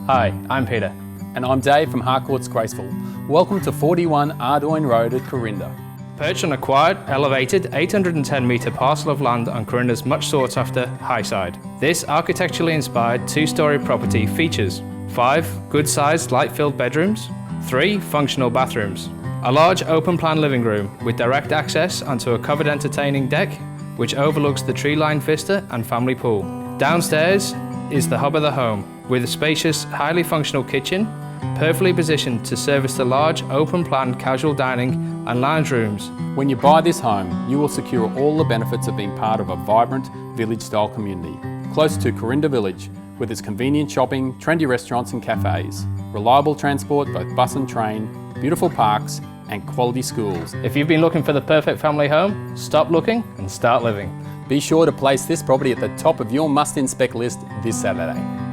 Hi, I'm Peter. And I'm Dave from Harcourt's Graceful. Welcome to 41 Ardoyne Road at Corinda. Perched on a quiet, elevated 810 metre parcel of land on Corinda's much sought after high side. This architecturally inspired two-storey property features 5 good-sized light-filled bedrooms, 3 functional bathrooms, a large open-plan living room with direct access onto a covered entertaining deck which overlooks the tree-lined vista and family pool. Downstairs is the hub of the home with a spacious, highly functional kitchen perfectly positioned to service the large open-plan casual dining and lounge rooms. When you buy this home, you will secure all the benefits of being part of a vibrant village-style community, close to Corinda Village, with its convenient shopping, trendy restaurants and cafes, reliable transport, both bus and train, beautiful parks and quality schools. If you've been looking for the perfect family home, stop looking and start living. Be sure to place this property at the top of your must-inspect list this Saturday.